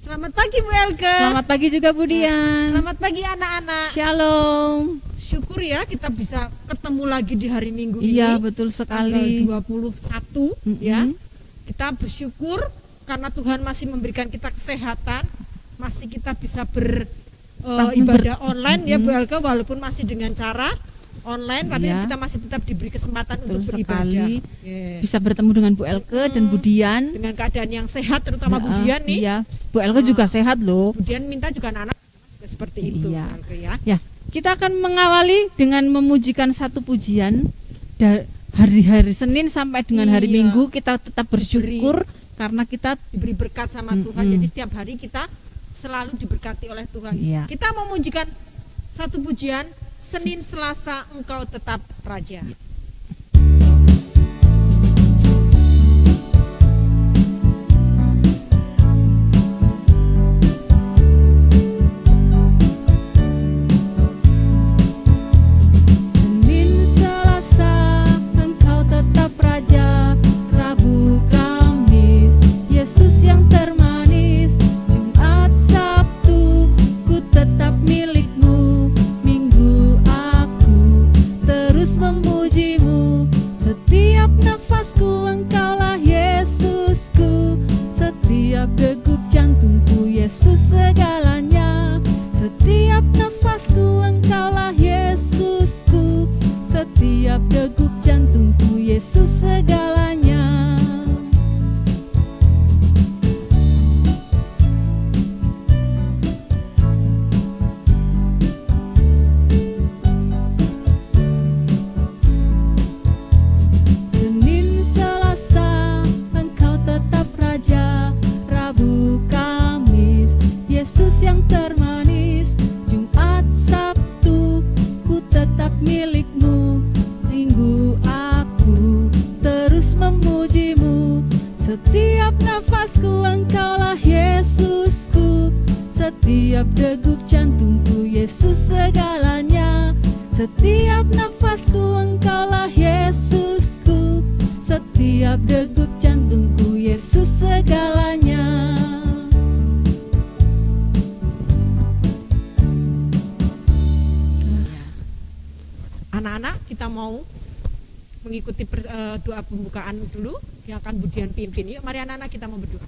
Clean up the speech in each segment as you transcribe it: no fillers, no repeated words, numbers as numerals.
Selamat pagi Bu Elke. Selamat pagi juga Bu Dian. Selamat pagi anak-anak. Shalom. Syukur ya kita bisa ketemu lagi di hari Minggu ini. Iya betul sekali. Tanggal 21 ya. Kita bersyukur karena Tuhan masih memberikan kita kesehatan, masih kita bisa beribadah online ya Bu Elke, walaupun masih dengan cara online, tapi kita masih tetap diberi kesempatan untuk beribadah. Bisa bertemu dengan Bu Elke dan Bu Dian dengan keadaan yang sehat, terutama Bu Dian nih. Iya, Bu Elke juga sehat loh. Bu Dian minta juga anak-anak seperti itu. Iya. Elke, ya. Ya, kita akan mengawali dengan memujikan satu pujian. Hari-hari Senin sampai dengan hari Minggu kita tetap bersyukur karena kita diberi berkat sama Tuhan. Jadi setiap hari kita selalu diberkati oleh Tuhan. Iya. Kita memujikan satu pujian, Senin Selasa Engkau Tetap Raja. Anak-anak, kita mau mengikuti doa pembukaan dulu yang akan Bu Dian pimpin. Yuk, mari anak-anak kita mau berdoa.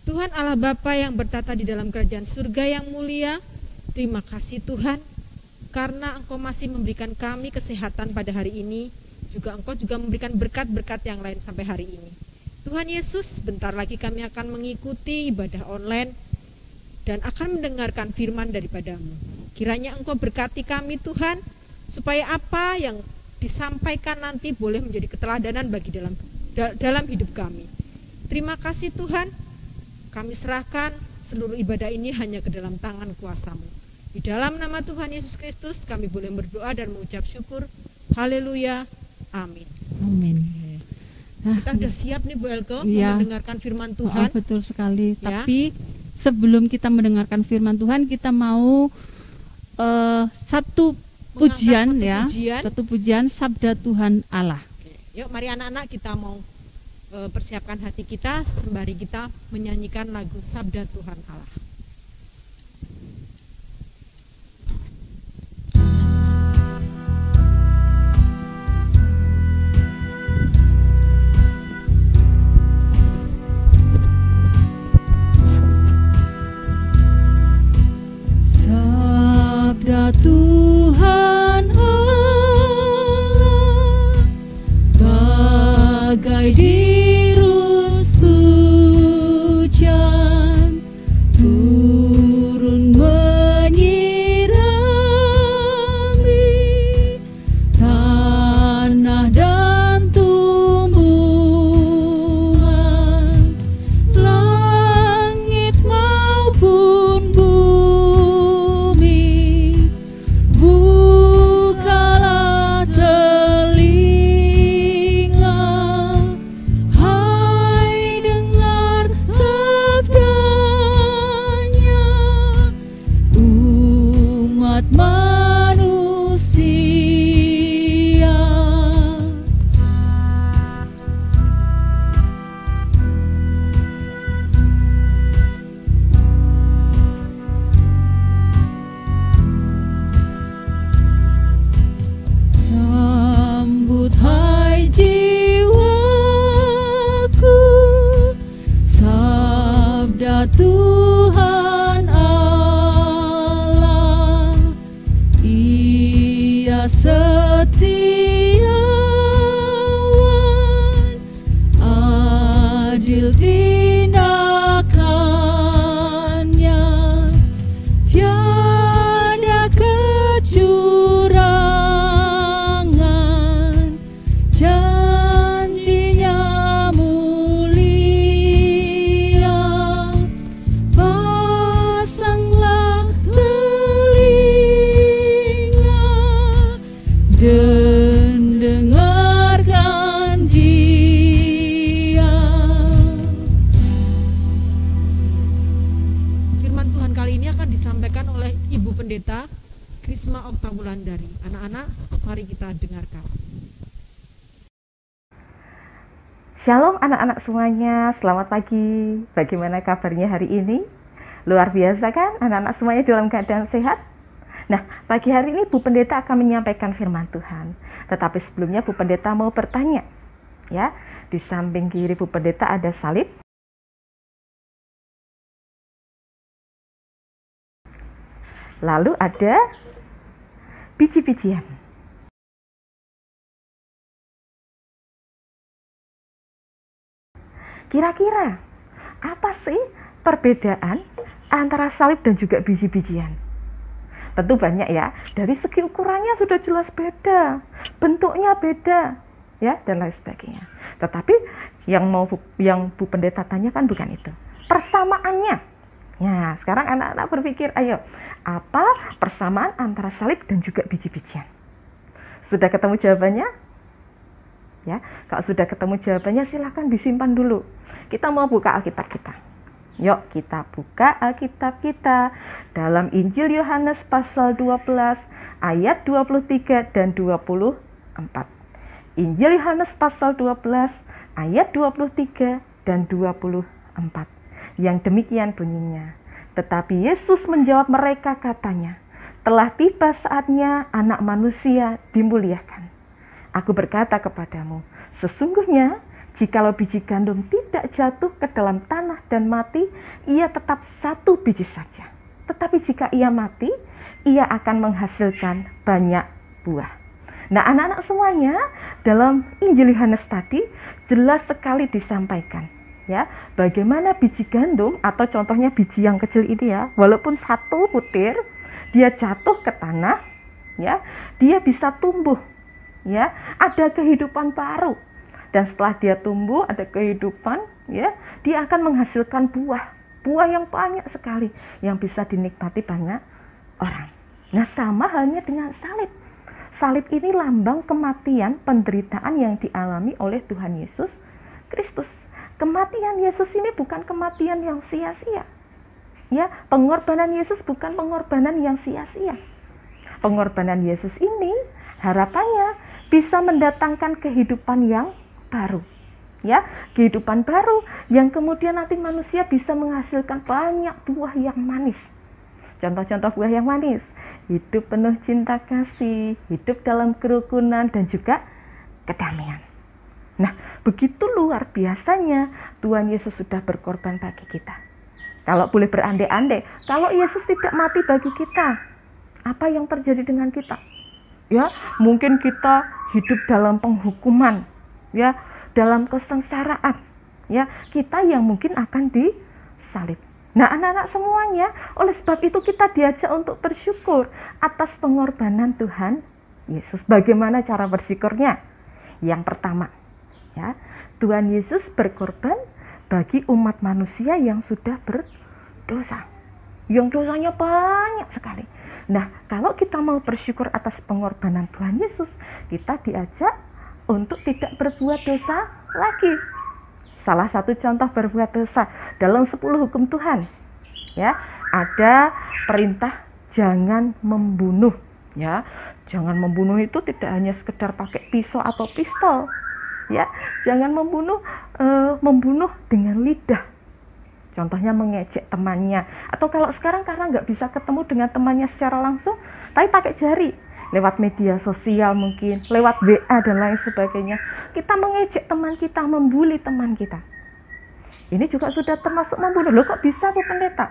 Tuhan Allah Bapa yang bertata di dalam kerajaan surga yang mulia, terima kasih Tuhan karena Engkau masih memberikan kami kesehatan pada hari ini, juga Engkau juga memberikan berkat-berkat yang lain sampai hari ini. Tuhan Yesus, bentar lagi kami akan mengikuti ibadah online dan akan mendengarkan firman daripada-Mu. Kiranya Engkau berkati kami Tuhan, supaya apa yang disampaikan nanti boleh menjadi keteladanan bagi dalam hidup kami. Terima kasih Tuhan, kami serahkan seluruh ibadah ini hanya ke dalam tangan kuasa-Mu. Di dalam nama Tuhan Yesus Kristus kami boleh berdoa dan mengucap syukur. Haleluya, amin. Amin. Nah, kita sudah siap nih Bu Elke mendengarkan firman Tuhan. Betul sekali. Tapi sebelum kita mendengarkan firman Tuhan, kita mau satu pujian satu pujian Sabda Tuhan Allah. Yuk mari anak-anak kita mau persiapkan hati kita sembari kita menyanyikan lagu Sabda Tuhan Allah. Sabda Tuhan Allah bagai dirus hujan, Tuhan Allah, Ia setiawan, adil tindakannya, tiada kecurangan, janjinya mulia. Pasanglah telinga dan dengarkan Dia. Firman Tuhan kali ini akan disampaikan oleh Ibu Pendeta Krisma Oktawulandari. Anak-anak, mari kita dengarkan. Shalom anak-anak semuanya, selamat pagi. Bagaimana kabarnya hari ini? Luar biasa kan anak-anak semuanya dalam keadaan sehat? Nah, pagi hari ini Bu Pendeta akan menyampaikan firman Tuhan. Tetapi sebelumnya Bu Pendeta mau bertanya. Ya, di samping kiri Bu Pendeta ada salib. Lalu ada biji-bijian. Kira-kira apa sih perbedaan antara salib dan juga biji-bijian? Tentu banyak ya, dari segi ukurannya sudah jelas beda, bentuknya beda, ya, dan lain sebagainya. Tetapi yang Bu Pendeta tanyakan bukan itu, persamaannya. Nah, sekarang anak-anak berpikir, ayo, apa persamaan antara salib dan juga biji-bijian? Sudah ketemu jawabannya? Ya, kalau sudah ketemu jawabannya silahkan disimpan dulu. Kita mau buka Alkitab kita. Yuk kita buka Alkitab kita dalam Injil Yohanes pasal 12 ayat 23 dan 24. Injil Yohanes pasal 12 ayat 23 dan 24. Yang demikian bunyinya. Tetapi Yesus menjawab mereka katanya, telah tiba saatnya Anak Manusia dimuliakan. Aku berkata kepadamu, sesungguhnya jikalau biji gandum tidak jatuh ke dalam tanah dan mati, ia tetap satu biji saja. Tetapi jika ia mati, ia akan menghasilkan banyak buah. Nah, anak-anak semuanya, dalam Injil Yohanes tadi jelas sekali disampaikan, ya, bagaimana biji gandum atau contohnya biji yang kecil ini ya, walaupun satu butir, dia jatuh ke tanah, ya, dia bisa tumbuh, ya, ada kehidupan baru. Dan setelah dia tumbuh, ada kehidupan, ya, dia akan menghasilkan buah yang banyak sekali yang bisa dinikmati banyak orang. Nah, sama halnya dengan salib. Salib ini lambang kematian, penderitaan yang dialami oleh Tuhan Yesus Kristus. Kematian Yesus ini bukan kematian yang sia-sia. Ya, pengorbanan Yesus bukan pengorbanan yang sia-sia. Pengorbanan Yesus ini harapannya bisa mendatangkan kehidupan yang baru, ya, kehidupan baru yang kemudian nanti manusia bisa menghasilkan banyak buah yang manis. Contoh-contoh buah yang manis, hidup penuh cinta kasih, hidup dalam kerukunan dan juga kedamaian. Nah, begitu luar biasanya Tuhan Yesus sudah berkorban bagi kita. Kalau boleh berandai-andai, kalau Yesus tidak mati bagi kita, apa yang terjadi dengan kita? Ya, mungkin kita hidup dalam penghukuman, ya, dalam kesengsaraan, ya, kita yang mungkin akan disalib. Nah, anak-anak semuanya, oleh sebab itu kita diajak untuk bersyukur atas pengorbanan Tuhan Yesus. Bagaimana cara bersyukurnya? Yang pertama, ya, Tuhan Yesus berkorban bagi umat manusia yang sudah berdosa, yang dosanya banyak sekali. Nah, kalau kita mau bersyukur atas pengorbanan Tuhan Yesus, kita diajak untuk tidak berbuat dosa lagi. Salah satu contoh berbuat dosa dalam 10 hukum Tuhan, ya, ada perintah jangan membunuh, ya. Jangan membunuh itu tidak hanya sekedar pakai pisau atau pistol, ya. Jangan membunuh dengan lidah. Contohnya mengejek temannya, atau kalau sekarang karena nggak bisa ketemu dengan temannya secara langsung, tapi pakai jari, lewat media sosial mungkin, lewat WA dan lain sebagainya, kita mengejek teman kita, membuli teman kita. Ini juga sudah termasuk membunuh. Loh, kok bisa Bu Pendeta?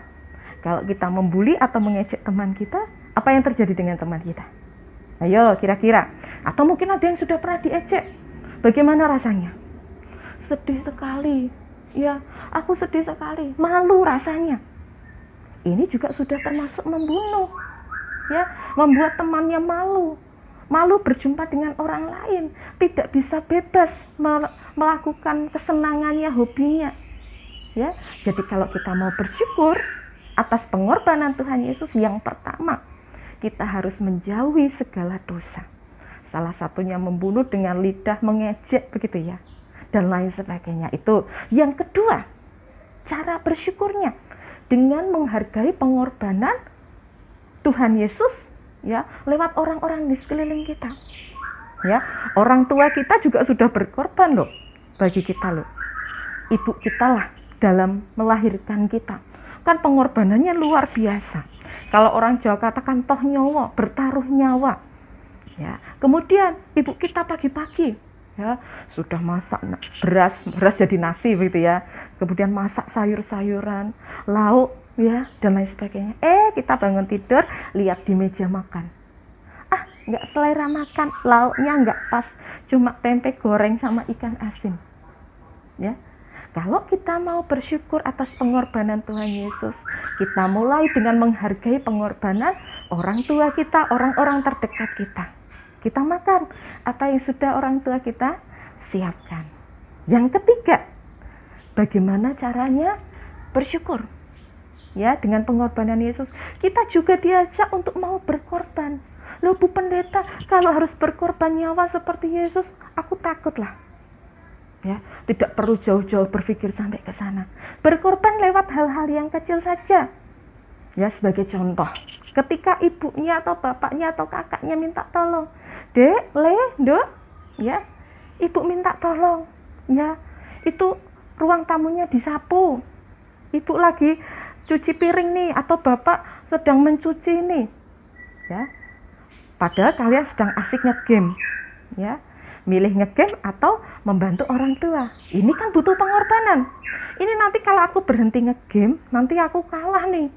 Kalau kita membuli atau mengejek teman kita, apa yang terjadi dengan teman kita? Ayo, kira-kira. Atau mungkin ada yang sudah pernah diejek. Bagaimana rasanya? Sedih sekali. Ya, aku sedih sekali. Malu rasanya. Ini juga sudah termasuk membunuh. Ya, membuat temannya malu. Malu berjumpa dengan orang lain, tidak bisa bebas melakukan kesenangannya, hobinya. Ya, jadi kalau kita mau bersyukur atas pengorbanan Tuhan Yesus, yang pertama, kita harus menjauhi segala dosa. Salah satunya membunuh dengan lidah, mengejek begitu ya, dan lain sebagainya. Itu. Yang kedua, cara bersyukurnya dengan menghargai pengorbanan Tuhan Yesus, ya, lewat orang-orang di sekeliling kita. Ya, orang tua kita juga sudah berkorban loh bagi kita loh. Ibu kita lah dalam melahirkan kita. Kan pengorbanannya luar biasa. Kalau orang Jawa katakan toh nyawa, bertaruh nyawa. Ya, kemudian ibu kita pagi-pagi ya sudah masak beras jadi nasi begitu ya. Kemudian masak sayur-sayuran, lauk ya, dan lain sebagainya. Kita bangun tidur, lihat di meja makan. Nggak selera makan, lauknya nggak pas, cuma tempe goreng sama ikan asin. Ya, kalau kita mau bersyukur atas pengorbanan Tuhan Yesus, kita mulai dengan menghargai pengorbanan orang tua kita, orang-orang terdekat kita. Kita makan apa yang sudah orang tua kita siapkan. Yang ketiga, bagaimana caranya bersyukur? Ya, dengan pengorbanan Yesus, kita juga diajak untuk mau berkorban. Loh Bu Pendeta, kalau harus berkorban nyawa seperti Yesus, aku takutlah. Ya, tidak perlu jauh-jauh berpikir sampai ke sana. Berkorban lewat hal-hal yang kecil saja. Ya, sebagai contoh, ketika ibunya atau bapaknya atau kakaknya minta tolong, Dek, Le, Dok, ya, ibu minta tolong, ya, itu ruang tamunya disapu. Ibu lagi cuci piring nih, atau bapak sedang mencuci nih, ya. Padahal kalian sedang asik ngegame, ya, milih ngegame atau membantu orang tua. Ini kan butuh pengorbanan. Ini nanti kalau aku berhenti ngegame, nanti aku kalah nih,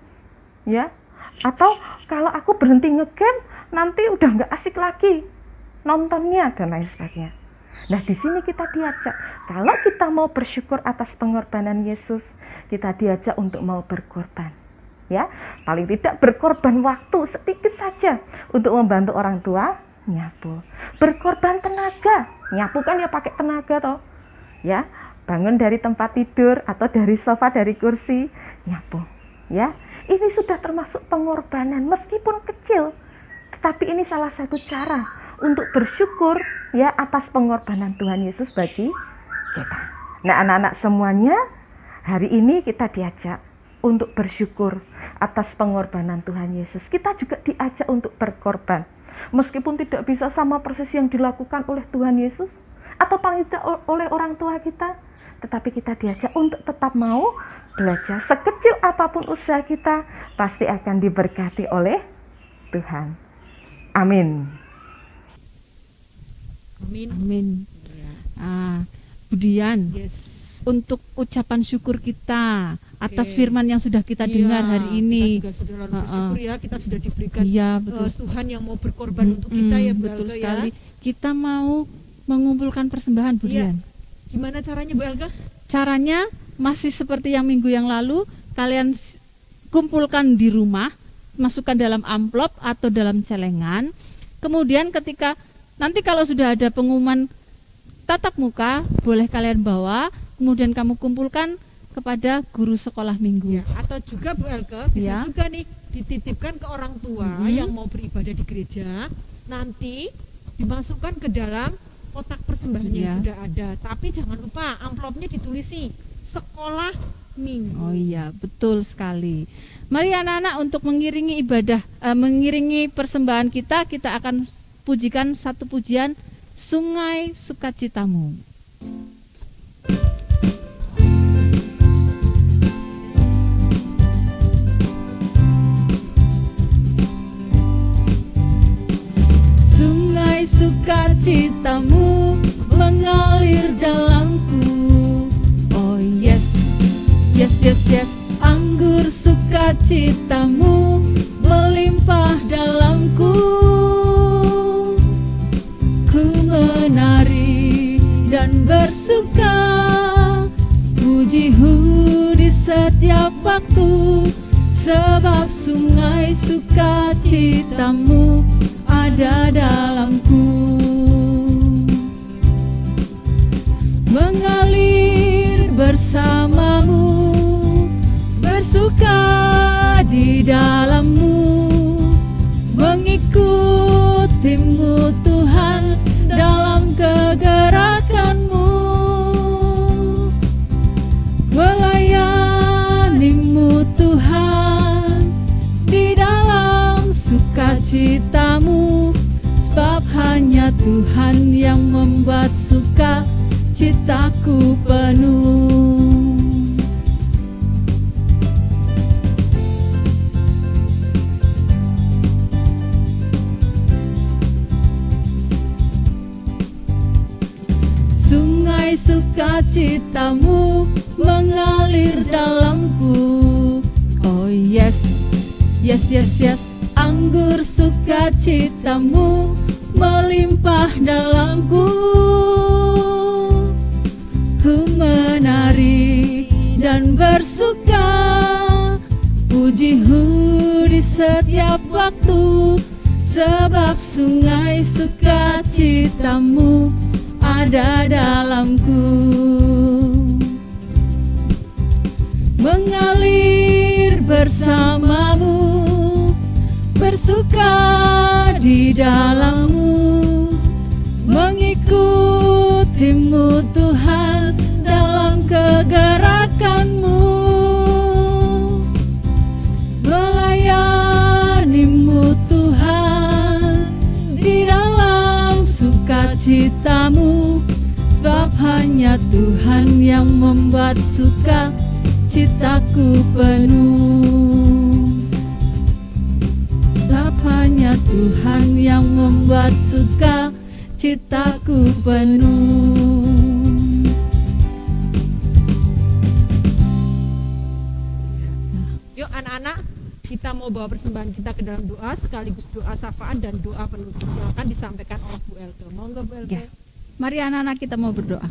ya. Atau kalau aku berhenti ngegame, nanti udah nggak asik lagi nontonnya dan lain sebagainya. Nah, di sini kita diajak, kalau kita mau bersyukur atas pengorbanan Yesus, kita diajak untuk mau berkorban. Ya, paling tidak berkorban waktu sedikit saja untuk membantu orang tua nyapu. Berkorban tenaga, nyapu kan ya pakai tenaga toh. Ya, bangun dari tempat tidur atau dari sofa, dari kursi, nyapu. Ya, ini sudah termasuk pengorbanan meskipun kecil, tetapi ini salah satu cara untuk bersyukur ya atas pengorbanan Tuhan Yesus bagi kita. Nah, anak-anak semuanya, hari ini kita diajak untuk bersyukur atas pengorbanan Tuhan Yesus. Kita juga diajak untuk berkorban. Meskipun tidak bisa sama persis yang dilakukan oleh Tuhan Yesus, atau paling tidak oleh orang tua kita, tetapi kita diajak untuk tetap mau belajar. Sekecil apapun usaha kita, pasti akan diberkati oleh Tuhan. Amin. Amin. Amin. Budian, Yes. untuk ucapan syukur kita atas firman yang sudah kita dengar hari ini. Kita juga sudah lalu bersyukur ya, kita sudah diberikan Betul. Tuhan yang mau berkorban untuk kita ya, Bu betul Elga, sekali. ya. Kita mau mengumpulkan persembahan, Budian. Gimana caranya, Bu Elga? Caranya masih seperti yang minggu yang lalu, kalian kumpulkan di rumah, masukkan dalam amplop atau dalam celengan. Kemudian ketika nanti kalau sudah ada pengumuman tatap muka, boleh kalian bawa, kemudian kamu kumpulkan kepada guru sekolah minggu. Ya, atau juga Bu Elga bisa Ya. juga nih dititipkan ke orang tua yang mau beribadah di gereja, nanti dimasukkan ke dalam kotak persembahan yang Ya. sudah ada. Tapi jangan lupa amplopnya ditulisi sekolah minggu. Oh iya, betul sekali. Mari anak-anak, untuk mengiringi ibadah, mengiringi persembahan kita akan pujikan satu pujian, Sungai Sukacitamu. Sungai sukacitamu mengalir dalamku. Oh yes, yes, anggur sukacitamu melimpah dalamku. Ku menari dan bersuka, pujimu di setiap waktu, sebab sungai sukacitamu ada dalamku. Mengalir bersamamu, bersuka di dalammu, mengikutimu Tuhan dalam kegerakanmu, melayanimu Tuhan di dalam sukacitamu, sebab hanya Tuhan yang membuat suka citaku penuh. Sungai sukacitamu mengalir dalamku. Oh yes, yes, yes, yes, anggur sukacitamu melimpah dalamku. Ku menari dan bersuka, pujimu di setiap waktu, sebab sungai sukacitamu ada dalamku. Mengalir bersamamu, bersuka di dalammu, mengikutimu Tuhan dalam kegerakanmu, melayanimu Tuhan di dalam sukacitamu, sebab hanya Tuhan yang membuat suka citaku penuh. Sebab hanya Tuhan yang membuat suka citaku penuh. Yuk anak-anak, kita mau bawa persembahan kita ke dalam doa, sekaligus doa syafaat dan doa penutup yang akan disampaikan oleh Bu Elke. Monggo Bu Elke. Ya. Mari anak-anak kita mau berdoa.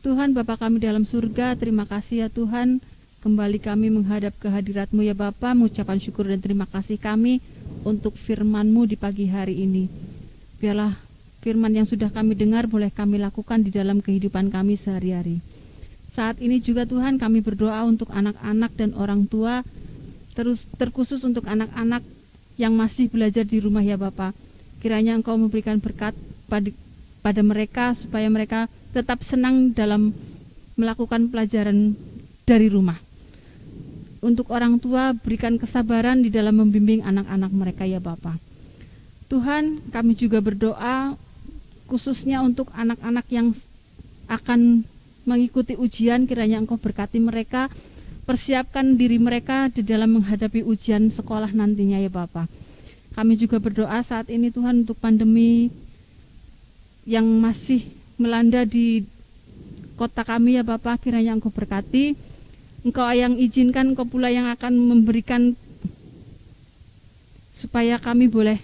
Tuhan Bapa kami dalam surga, terima kasih ya Tuhan, kembali kami menghadap kehadirat-Mu ya Bapa, mengucapkan syukur dan terima kasih kami untuk firman-Mu di pagi hari ini. Biarlah firman yang sudah kami dengar boleh kami lakukan di dalam kehidupan kami sehari-hari. Saat ini juga Tuhan kami berdoa untuk anak-anak dan orang tua, terkhusus untuk anak-anak yang masih belajar di rumah ya Bapa. Kiranya Engkau memberikan berkat pada mereka supaya mereka tetap senang dalam melakukan pelajaran dari rumah. Untuk orang tua, berikan kesabaran di dalam membimbing anak-anak mereka ya Bapa. Tuhan, kami juga berdoa khususnya untuk anak-anak yang akan mengikuti ujian, kiranya Engkau berkati mereka, persiapkan diri mereka di dalam menghadapi ujian sekolah nantinya ya Bapa. Kami juga berdoa saat ini Tuhan untuk pandemi yang masih melanda di kota kami ya Bapa, kiranya Engkau berkati, Engkau yang izinkan, Engkau pula yang akan memberikan supaya kami boleh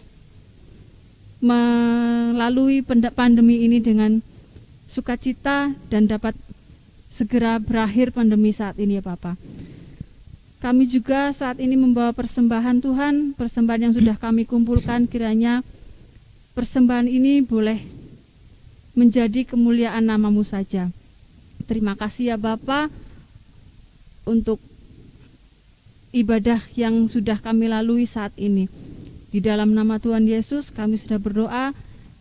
melalui pandemi ini dengan sukacita dan dapat segera berakhir pandemi saat ini ya Bapa. Kami juga saat ini membawa persembahan Tuhan, persembahan yang sudah kami kumpulkan, kiranya persembahan ini boleh menjadi kemuliaan nama-Mu saja. Terima kasih ya Bapa untuk ibadah yang sudah kami lalui saat ini. Di dalam nama Tuhan Yesus kami sudah berdoa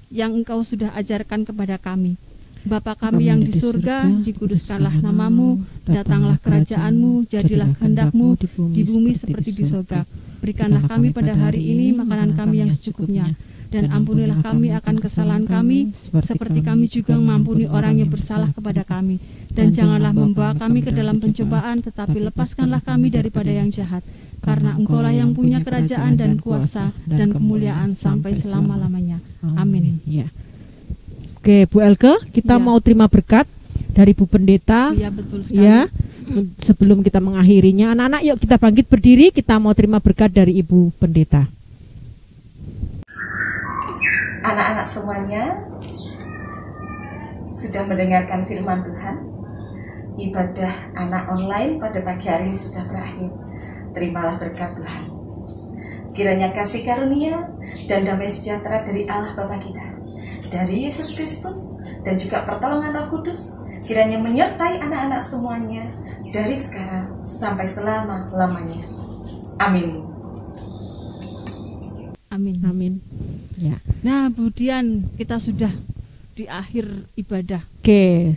yang Engkau sudah ajarkan kepada kami. Bapa kami yang di surga, dikuduskanlah nama-Mu, datanglah kerajaan-Mu, jadilah kehendak-Mu di bumi seperti di surga. Berikanlah kami pada hari ini makanan kami yang secukupnya, dan ampunilah kami akan kesalahan kami, seperti kami juga mengampuni orang yang bersalah kepada kami. Dan janganlah membawa kami ke dalam pencobaan, tetapi lepaskanlah kami daripada yang jahat. Karena Engkaulah yang punya kerajaan dan kuasa dan kemuliaan sampai selama-lamanya. Amin. Ya. Oke, Bu Elke, kita mau terima berkat dari Bu Pendeta. Iya, betul sekali. Ya, sebelum kita mengakhirinya, anak-anak yuk kita bangkit berdiri, kita mau terima berkat dari Ibu Pendeta. Anak-anak semuanya sudah mendengarkan firman Tuhan. Ibadah anak online pada pagi hari ini sudah berakhir. Terimalah berkat Tuhan. Kiranya kasih karunia dan damai sejahtera dari Allah Bapa kita, dari Yesus Kristus, dan juga pertolongan Roh Kudus kiranya menyertai anak-anak semuanya dari sekarang sampai selama-lamanya. Amin. Amin. Amin. Ya. Nah, kemudian kita sudah di akhir ibadah. Oke.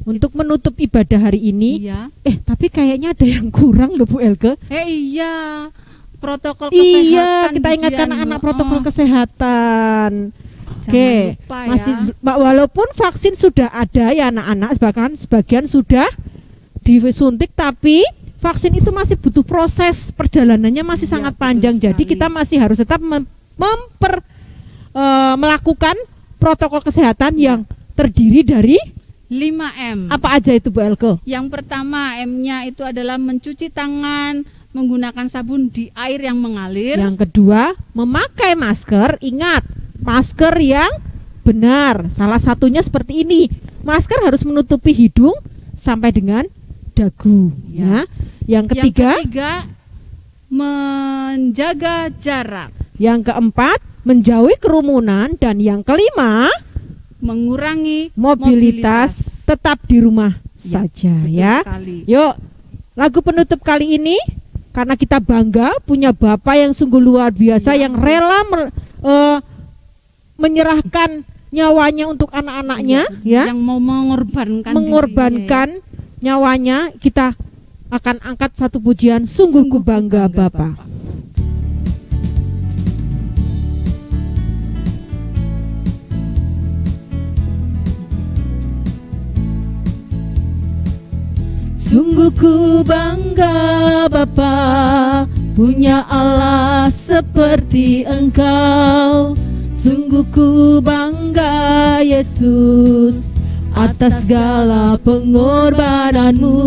Untuk menutup ibadah hari ini, Iya. Tapi kayaknya ada yang kurang loh Bu Elke. Iya. Protokol kesehatan. Iya, kita ingatkan Didian. anak-anak protokol kesehatan. Oke, lupa ya. masih walaupun vaksin sudah ada ya anak-anak, bahkan sebagian sudah disuntik, tapi vaksin itu masih butuh proses, perjalanannya masih Iya, sangat betul panjang. Jadi sekali. kita masih harus tetap melakukan protokol kesehatan yang terdiri dari 5M. apa aja itu Bu Elke? Yang pertama M-nya itu adalah mencuci tangan menggunakan sabun di air yang mengalir. Yang kedua, memakai masker. Ingat, masker yang benar. Salah satunya seperti ini. Masker harus menutupi hidung sampai dengan dagu. Ya. Yang ketiga, menjaga jarak. yang keempat, menjauhi kerumunan, dan yang kelima, Mengurangi mobilitas tetap di rumah saja. Betul Ya. sekali. Yuk, lagu penutup kali ini karena kita bangga punya Bapak yang sungguh luar biasa, yang rela menyerahkan nyawanya untuk anak-anaknya, ya, Yang mau mengorbankan nyawanya. Kita akan angkat satu pujian, sungguh ku bangga Bapa. Sungguh ku bangga Bapa, punya Allah seperti Engkau. Sungguh ku bangga Yesus, atas segala pengorbananmu.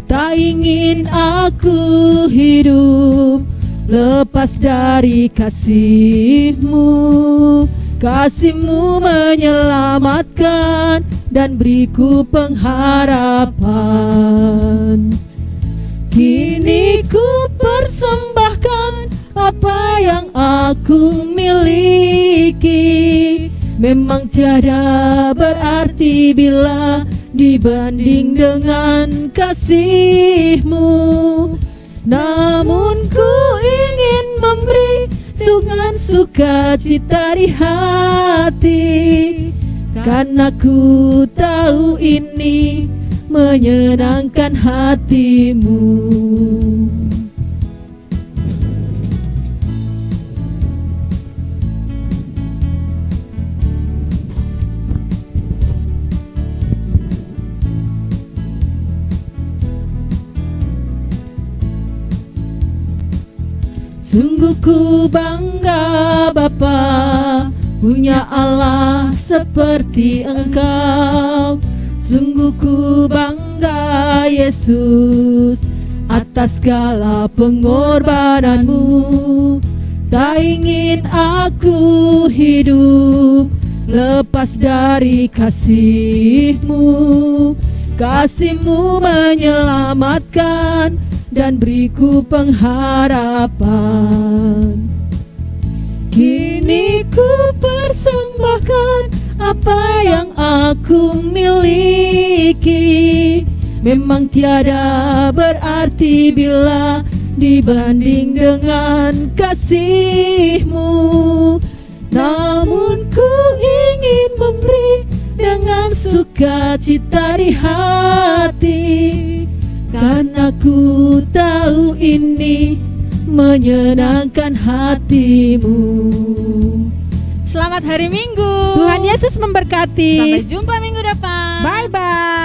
Tak ingin aku hidup lepas dari kasih-Mu. Kasih-Mu menyelamatkan dan beriku pengharapan. Kini ku persembahkan apa yang aku miliki. Memang tiada berarti bila dibanding dengan kasih-Mu. Namun ku ingin memberi dengan sukacita di hati, karena ku tahu ini menyenangkan hati-Mu. Sungguh ku bangga Bapa, punya Allah seperti Engkau. Sungguh ku bangga Yesus, atas segala pengorbananmu. Tak ingin aku hidup lepas dari kasih-Mu. Kasih-Mu menyelamatkan dan beriku pengharapan. Kini ku persembahkan apa yang aku miliki. Memang tiada berarti bila dibanding dengan kasih-Mu. Namun ku ingin memberi dengan sukacita di hati, karena ku tahu ini menyenangkan hati-Mu. Selamat hari Minggu. Tuhan Yesus memberkati. Sampai jumpa minggu depan. Bye-bye.